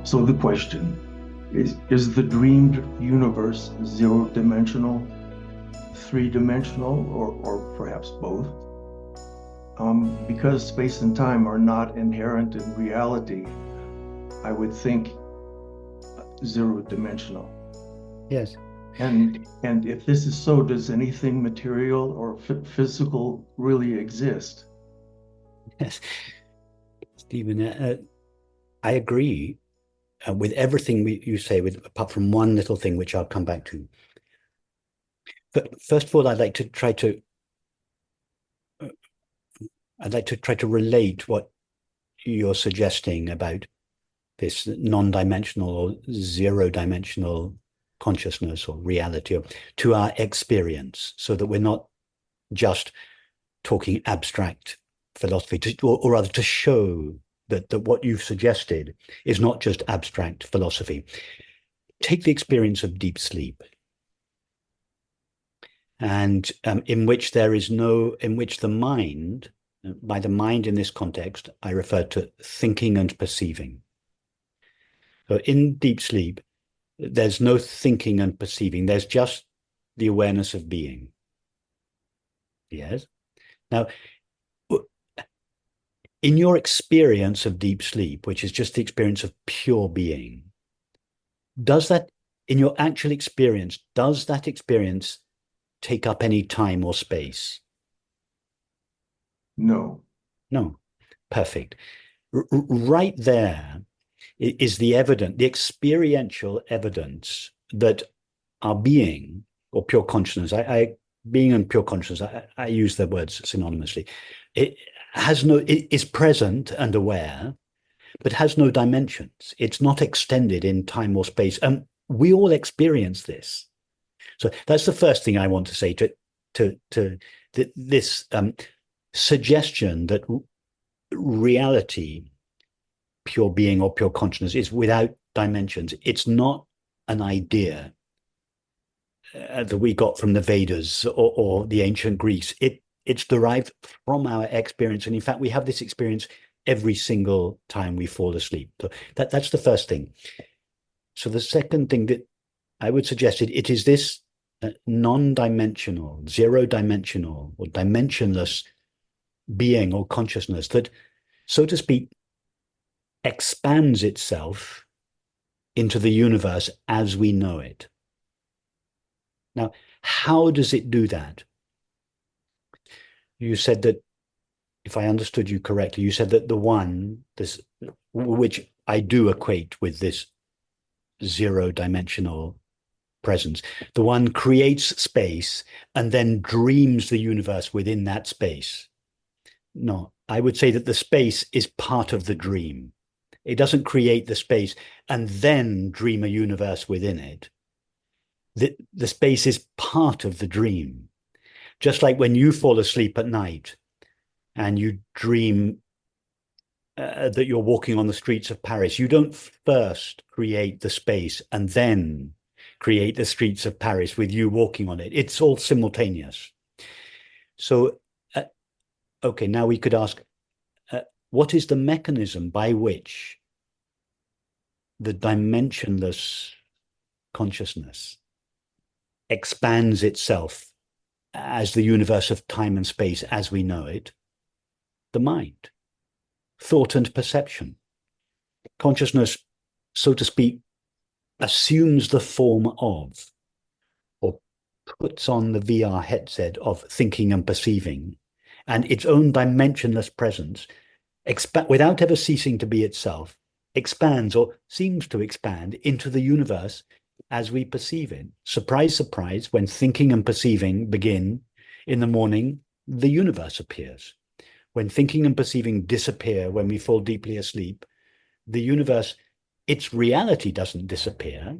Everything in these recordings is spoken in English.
So the question is the dreamed universe zero-dimensional, three-dimensional, or perhaps both? Because space and time are not inherent in reality, I would think zero-dimensional. Yes. And if this is so, does anything material or physical really exist? Yes. Stephen, I agree with everything you say, with apart from one little thing which I'll come back to. But first of all, uh, I'd like to try to relate what you're suggesting about this non-dimensional or zero-dimensional consciousness or reality to our experience, so that we're not just talking abstract philosophy, or rather to show that what you've suggested is not just abstract philosophy. Take the experience of deep sleep, and in which the mind, by the mind in this context, I refer to thinking and perceiving. So in deep sleep, there's no thinking and perceiving. There's just the awareness of being. Yes. Now, in your experience of deep sleep, which is just the experience of pure being, does that, in your actual experience, does that experience take up any time or space? No. No. Perfect. Right there is the experiential evidence that our being or pure consciousness, being and pure consciousness, I use the words synonymously. It it is present and aware, but has no dimensions. It's not extended in time or space. And we all experience this. So that's the first thing I want to say to this suggestion that reality, pure being or pure consciousness, is without dimensions. It's not an idea that we got from the Vedas or the ancient Greeks. It's derived from our experience, and in fact, we have this experience every single time we fall asleep. So that's the first thing. So the second thing that I would suggest, it is this non-dimensional, zero-dimensional, or dimensionless being or consciousness that, so to speak, expands itself into the universe as we know it. Now, how does it do that? You said that, if I understood you correctly, you said that this, which I do equate with this zero-dimensional presence, the one creates space and then dreams the universe within that space. No, I would say that the space is part of the dream. It doesn't create the space and then dream a universe within it. The space is part of the dream. Just like when you fall asleep at night and you dream that you're walking on the streets of Paris, you don't first create the space and then create the streets of Paris with you walking on it. It's all simultaneous. So, okay, now we could ask, what is the mechanism by which the dimensionless consciousness expands itself as the universe of time and space as we know it? The mind, thought and perception. Consciousness, so to speak, assumes the form of, or puts on the VR headset of thinking and perceiving, and its own dimensionless presence, without ever ceasing to be itself, expands or seems to expand into the universe as we perceive it. Surprise, surprise, when thinking and perceiving begin in the morning, the universe appears. When thinking and perceiving disappear when we fall deeply asleep, the universe, its reality doesn't disappear,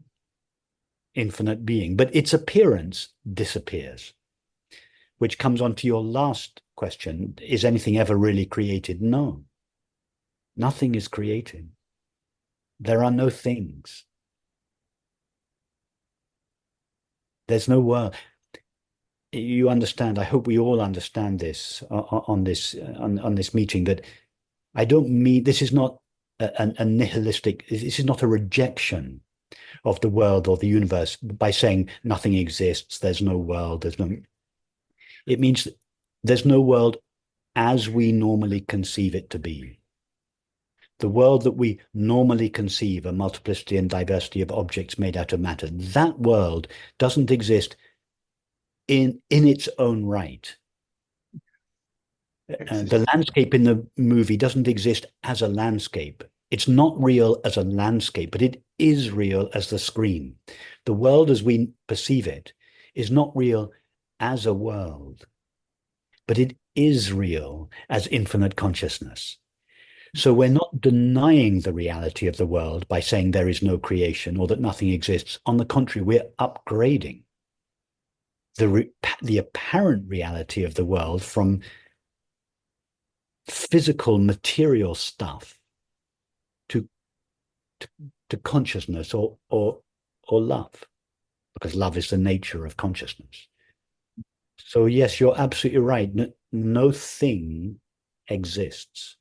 infinite being, but its appearance disappears, which comes on to your last question. Is anything ever really created? No, nothing is created. There are no things. There's no world. You understand, I hope we all understand this on this meeting, that I don't mean, this is not a nihilistic, this is not a rejection of the world or the universe by saying nothing exists, there's no world, it means there's no world as we normally conceive it to be. The world that we normally conceive, a multiplicity and diversity of objects made out of matter, that world doesn't exist in its own right. The landscape in the movie doesn't exist as a landscape. It's not real as a landscape, but it is real as the screen. The world as we perceive it is not real as a world, but it is real as infinite consciousness. So we're not denying the reality of the world by saying there is no creation or that nothing exists. On the contrary, we're upgrading the apparent reality of the world from physical material stuff to consciousness or love, because love is the nature of consciousness. So yes, you're absolutely right. No thing exists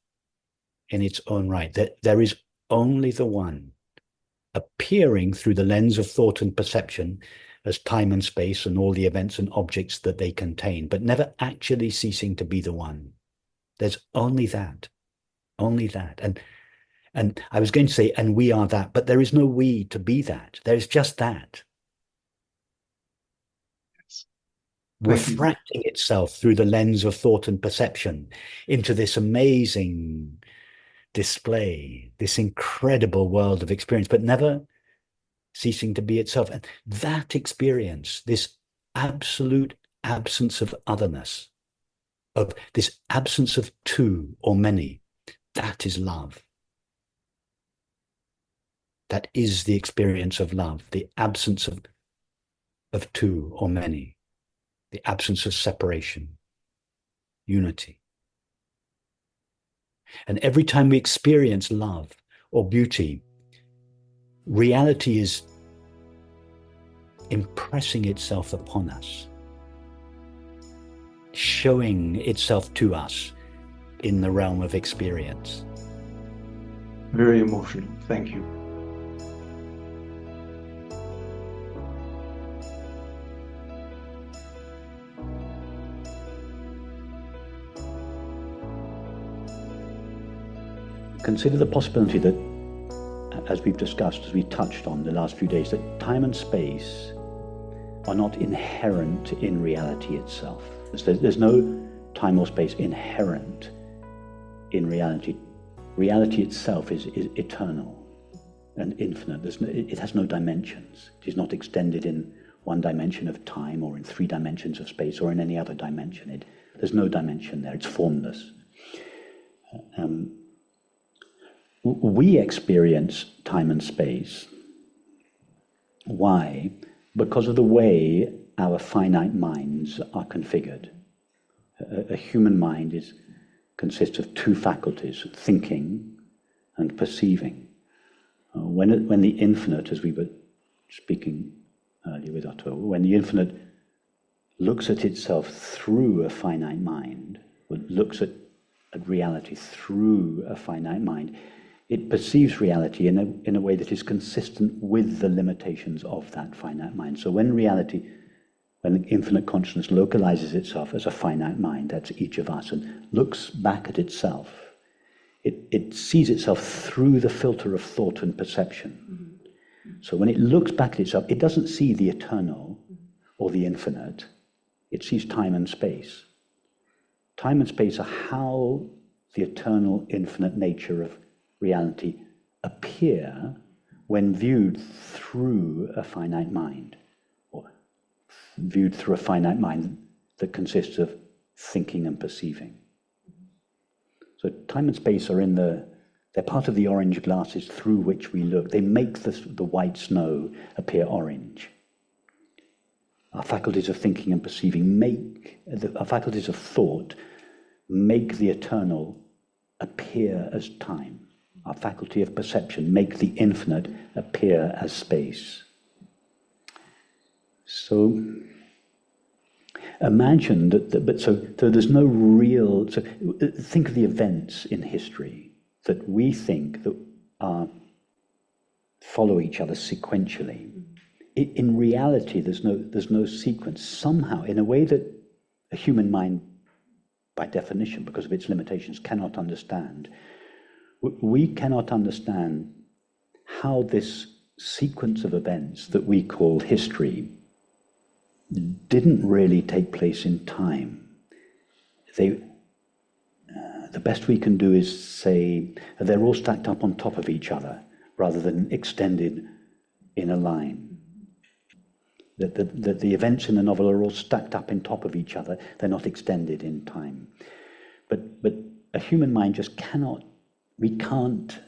in its own right. There is only the one appearing through the lens of thought and perception as time and space and all the events and objects that they contain, but never actually ceasing to be the one. There's only that. And I was going to say, and we are that, but there is no we to be that. There is just that. Yes. Refracting itself through the lens of thought and perception into this amazing display, this incredible world of experience, but never ceasing to be itself. And that experience, this absolute absence of otherness, of this absence of two or many, that is love. That is the experience of love, the absence of two or many, the absence of separation, unity. And every time we experience love or beauty, reality is impressing itself upon us, showing itself to us in the realm of experience. Very emotional. Thank you. Consider the possibility that, as we've discussed, as we touched on the last few days, that time and space are not inherent in reality itself. There's no time or space inherent in reality. Reality itself is eternal and infinite. It has no dimensions. It is not extended in one dimension of time or in 3 dimensions of space or in any other dimension. There's no dimension there. It's formless. We experience time and space. Why? Because of the way our finite minds are configured. A human mind consists of 2 faculties, thinking and perceiving. When the infinite, as we were speaking earlier with Otto, when the infinite looks at itself through a finite mind, or looks at reality through a finite mind, it perceives reality in a way that is consistent with the limitations of that finite mind. So when infinite consciousness localizes itself as a finite mind, that's each of us, and looks back at itself, it sees itself through the filter of thought and perception. Mm-hmm. So when it looks back at itself, it doesn't see the eternal or the infinite, it sees time and space. Time and space are how the eternal, infinite nature of reality appear when viewed through a finite mind, or viewed through a finite mind that consists of thinking and perceiving. So time and space are they're part of the orange glasses through which we look. They make the white snow appear orange. Our faculties of thinking and perceiving our faculties of thought make the eternal appear as time. Our faculty of perception make the infinite appear as space. So imagine so there's no real. So think of the events in history that we think that follow each other sequentially. In reality, there's no sequence. Somehow, in a way that a human mind, by definition, because of its limitations, cannot understand, we cannot understand how this sequence of events that we call history didn't really take place in time. The best we can do is say they're all stacked up on top of each other rather than extended in a line. That the events in the novel are all stacked up on top of each other, they're not extended in time. But a human mind just cannot, we can't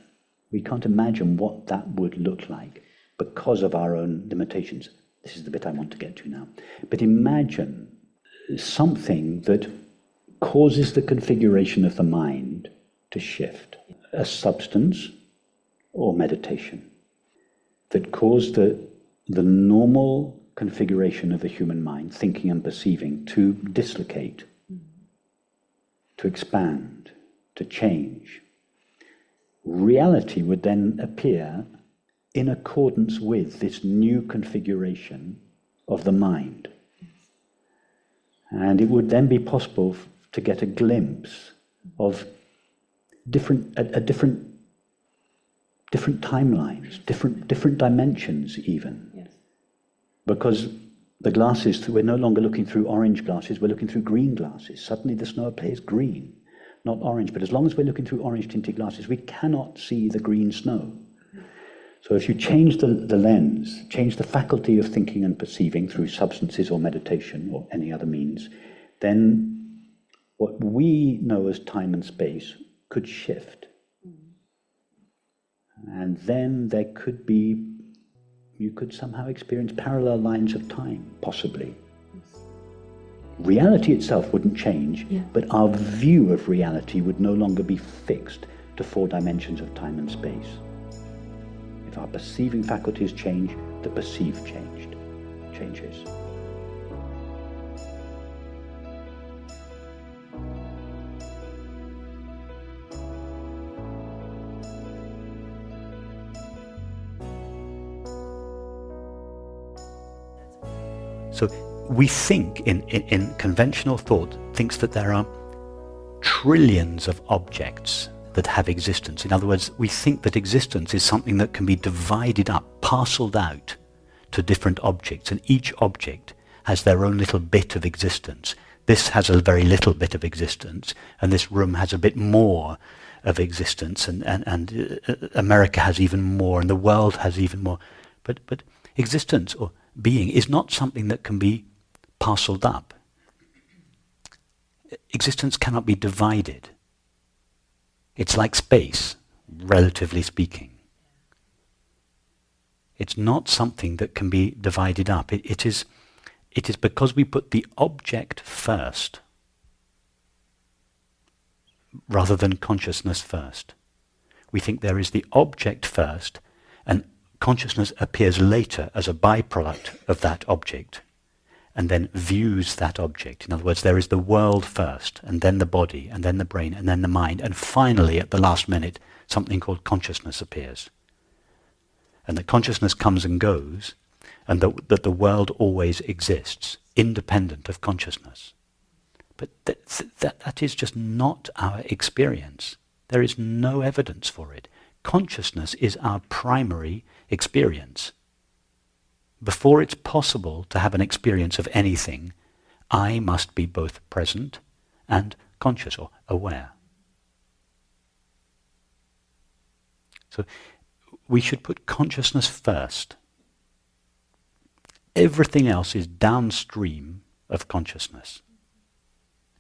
imagine what that would look like because of our own limitations. This is the bit I want to get to now. But imagine something that causes the configuration of the mind to shift. A substance or meditation that caused the normal configuration of the human mind, thinking and perceiving, to dislocate, to expand, to change. Reality would then appear in accordance with this new configuration of the mind. And it would then be possible to get a glimpse of different timelines, different dimensions even. Yes. Because the glasses, we're no longer looking through orange glasses, we're looking through green glasses. Suddenly the snow appears green, not orange. But as long as we're looking through orange tinted glasses, we cannot see the green snow. So if you change the lens, change the faculty of thinking and perceiving through substances or meditation or any other means, then what we know as time and space could shift. And then there could be, you could somehow experience parallel lines of time, possibly. Reality itself wouldn't change, but our view of reality would no longer be fixed to 4 dimensions of time and space. If our perceiving faculties change, the perceived changes. So we think, in conventional thought, thinks that there are trillions of objects that have existence. In other words, we think that existence is something that can be divided up, parceled out to different objects, and each object has their own little bit of existence. This has a very little bit of existence, and this room has a bit more of existence, and America has even more, and the world has even more. But existence or being is not something that can be parceled up. Existence cannot be divided. It's like space, relatively speaking. It's not something that can be divided up. It is because we put the object first rather than consciousness first. We think there is the object first, and consciousness appears later as a byproduct of that object, and then views that object. In other words, there is the world first, and then the body, and then the brain, and then the mind, and finally, at the last minute, something called consciousness appears. And that consciousness comes and goes, and that the world always exists, independent of consciousness. But that is just not our experience. There is no evidence for it. Consciousness is our primary experience. Before it's possible to have an experience of anything, I must be both present and conscious or aware. So we should put consciousness first. Everything else is downstream of consciousness.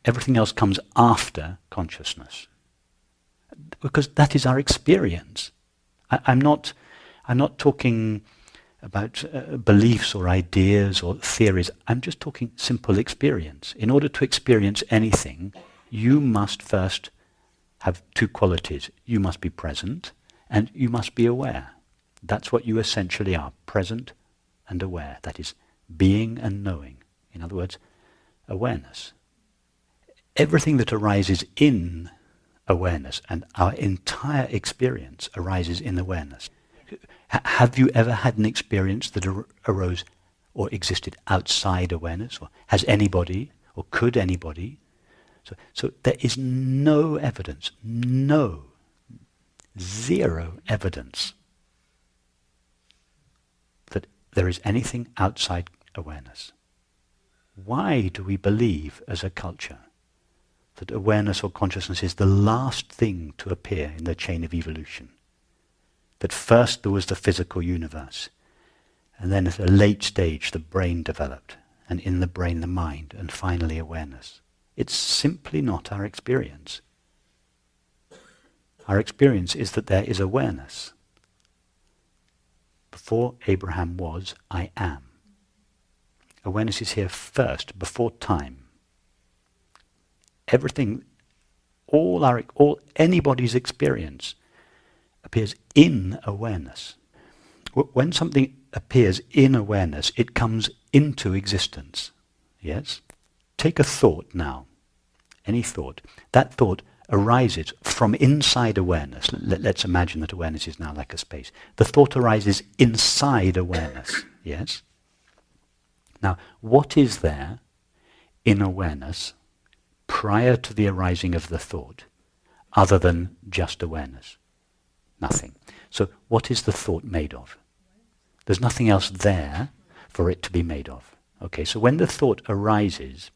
Everything else comes after consciousness. Because that is our experience. I'm not talking about beliefs or ideas or theories. I'm just talking simple experience. In order to experience anything, you must first have 2 qualities. You must be present and you must be aware. That's what you essentially are, present and aware. That is being and knowing. In other words, awareness. Everything that arises in awareness, and our entire experience arises in awareness. Have you ever had an experience that arose or existed outside awareness? Or has anybody, or could anybody? So there is no evidence, zero evidence that there is anything outside awareness. Why do we believe as a culture that awareness or consciousness is the last thing to appear in the chain of evolution? That first there was the physical universe, and then at a late stage the brain developed, and in the brain the mind, and finally awareness. It's simply not our experience. Our experience is that there is awareness. Before Abraham was, I am. Awareness is here first, before time. Everything, all anybody's experience appears in awareness. When something appears in awareness, it comes into existence. Yes? Take a thought now, any thought. That thought arises from inside awareness. Let's imagine that awareness is now like a space. The thought arises inside awareness. Yes? Now, what is there in awareness prior to the arising of the thought, other than just awareness? Nothing. So what is the thought made of? There's nothing else there for it to be made of. Okay, so when the thought arises,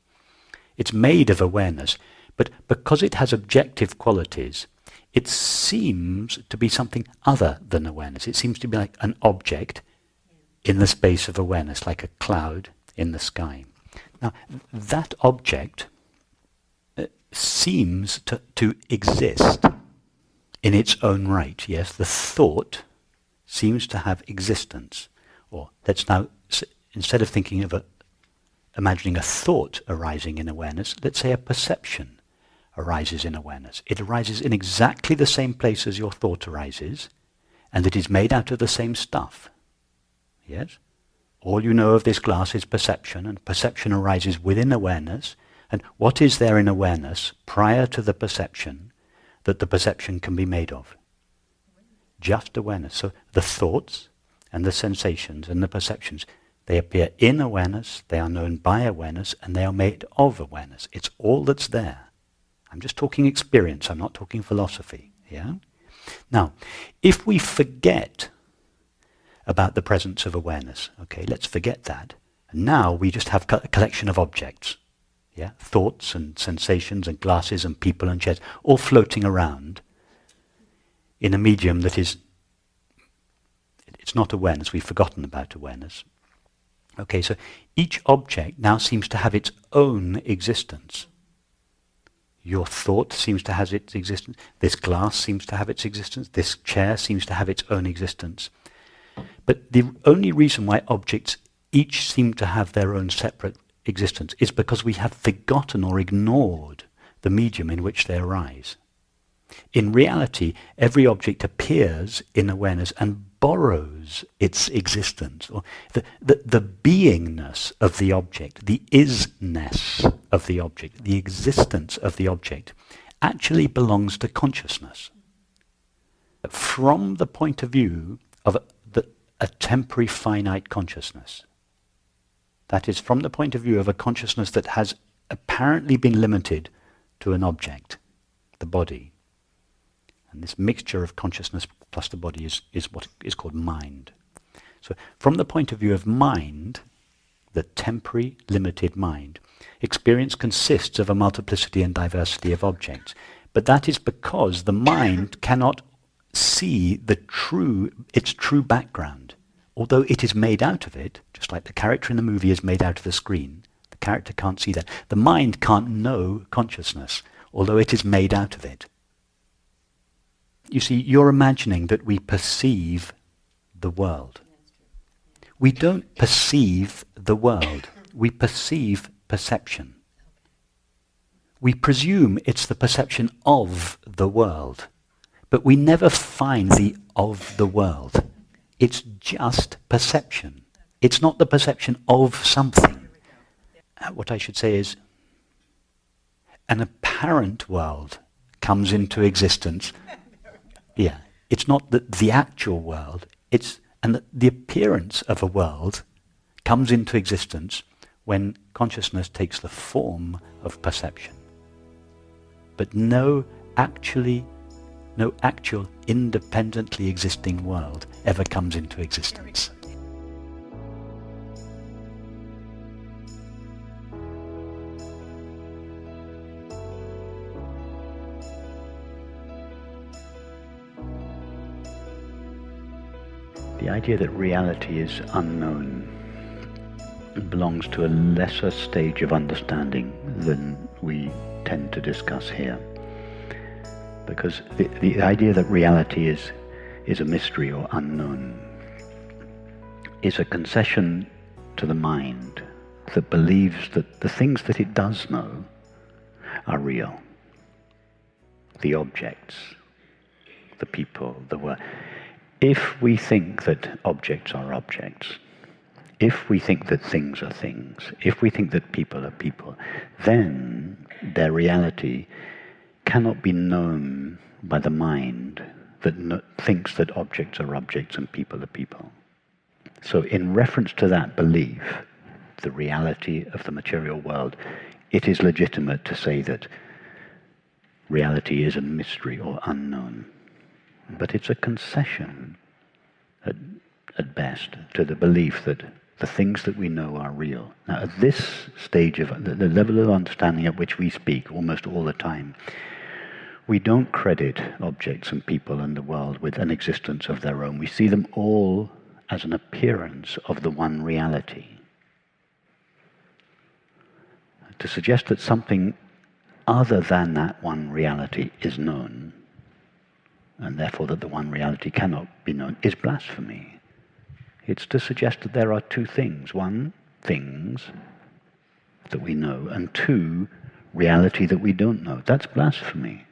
it's made of awareness, but because it has objective qualities, it seems to be something other than awareness. It seems to be like an object in the space of awareness, like a cloud in the sky. Now, that object seems to exist in its own right. Yes, the thought seems to have existence. Or let's now, instead of thinking of imagining a thought arising in awareness, let's say a perception arises in awareness. It arises in exactly the same place as your thought arises, and it is made out of the same stuff. Yes? All you know of this glass is perception, and perception arises within awareness. And what is there in awareness prior to the perception that the perception can be made of? Just awareness. So the thoughts and the sensations and the perceptions, they appear in awareness, they are known by awareness, and they are made of awareness. It's all that's there. I'm just talking experience, I'm not talking philosophy. Yeah? Now, if we forget about the presence of awareness, okay, let's forget that. And now we just have a collection of objects. Yeah? Thoughts and sensations and glasses and people and chairs, all floating around in a medium that is, it's not awareness, we've forgotten about awareness. Okay, so each object now seems to have its own existence. Your thought seems to have its existence. This glass seems to have its existence. This chair seems to have its own existence. But the only reason why objects each seem to have their own separate existence is because we have forgotten or ignored the medium in which they arise. In reality, every object appears in awareness and borrows its existence, or the beingness of the object, the isness of the object, the existence of the object, actually belongs to consciousness. From the point of view of a temporary finite consciousness, that is, from the point of view of a consciousness that has apparently been limited to an object, the body. And this mixture of consciousness plus the body is what is called mind. So from the point of view of mind, the temporary, limited mind, experience consists of a multiplicity and diversity of objects. But that is because the mind cannot see its true background. Although it is made out of it, just like the character in the movie is made out of the screen, the character can't see that. The mind can't know consciousness, although it is made out of it. You see, you're imagining that we perceive the world. We don't perceive the world. We perceive perception. We presume it's the perception of the world, but we never find the of the world. It's just perception. It's not the perception of something. What I should say is, an apparent world comes into existence. Yeah, it's not the actual world, and the appearance of a world comes into existence when consciousness takes the form of perception. But no actual independently existing world ever comes into existence. The idea that reality is unknown belongs to a lesser stage of understanding than we tend to discuss here. Because the idea that reality is a mystery or unknown is a concession to the mind that believes that the things that it does know are real. The objects, the people, the world. If we think that objects are objects, if we think that things are things, if we think that people are people, then their reality cannot be known by the mind that thinks that objects are objects and people are people. So in reference to that belief, the reality of the material world, it is legitimate to say that reality is a mystery or unknown. But it's a concession, at best, to the belief that the things that we know are real. Now, at this stage of the level of understanding at which we speak almost all the time, we don't credit objects and people and the world with an existence of their own. We see them all as an appearance of the one reality. To suggest that something other than that one reality is known, and therefore that the one reality cannot be known, is blasphemy. It's to suggest that there are two things. One, things that we know, and two, reality that we don't know. That's blasphemy.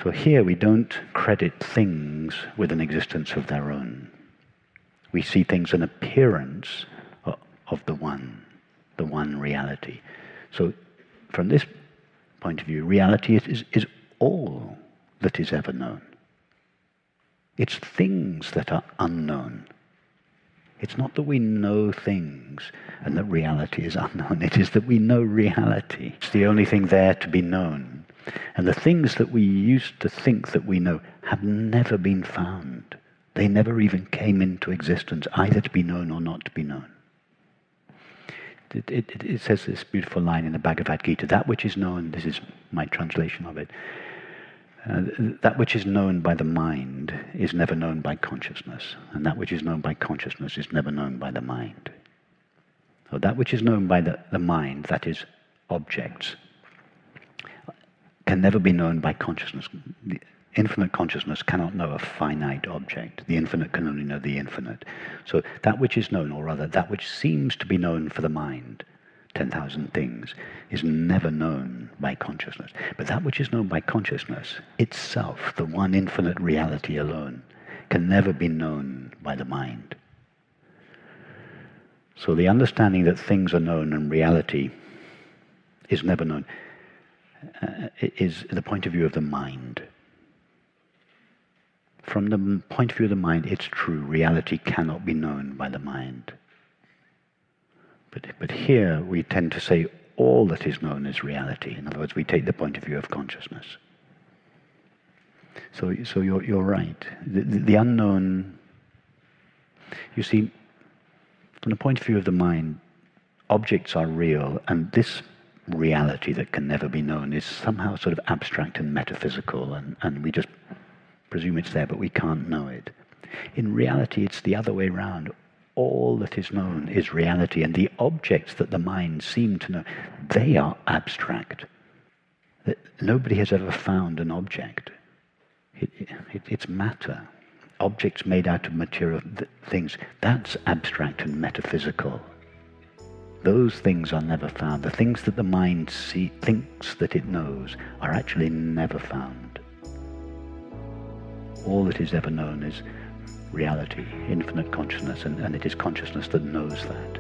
So here we don't credit things with an existence of their own. We see things an appearance of the one reality. So from this point of view, reality is all that is ever known. It's things that are unknown. It's not that we know things and that reality is unknown. It is that we know reality. It's the only thing there to be known. And the things that we used to think that we know have never been found. They never even came into existence, either to be known or not to be known. It says this beautiful line in the Bhagavad Gita, that which is known, this is my translation of it, that which is known by the mind is never known by consciousness, and that which is known by consciousness is never known by the mind. So that which is known by the mind, that is objects, can never be known by consciousness. The infinite consciousness cannot know a finite object. The infinite can only know the infinite. So that which is known, or rather that which seems to be known for the mind, 10,000 things, is never known by consciousness. But that which is known by consciousness itself, the one infinite reality alone, can never be known by the mind. So the understanding that things are known and reality is never known is the point of view of the mind. From the point of view of the mind, it's true, reality cannot be known by the mind. But here we tend to say all that is known is reality. In other words, we take the point of view of consciousness. So you're right. The unknown, you see, from the point of view of the mind, objects are real, and this reality that can never be known is somehow sort of abstract and metaphysical, and we just presume it's there, but we can't know it. In reality, it's the other way around. All that is known is reality, and the objects that the mind seems to know, they are abstract. Nobody has ever found an object. It's matter. Objects made out of material things, that's abstract and metaphysical. Those things are never found. The things that the mind thinks that it knows are actually never found. All that is ever known is reality, infinite consciousness, and it is consciousness that knows that.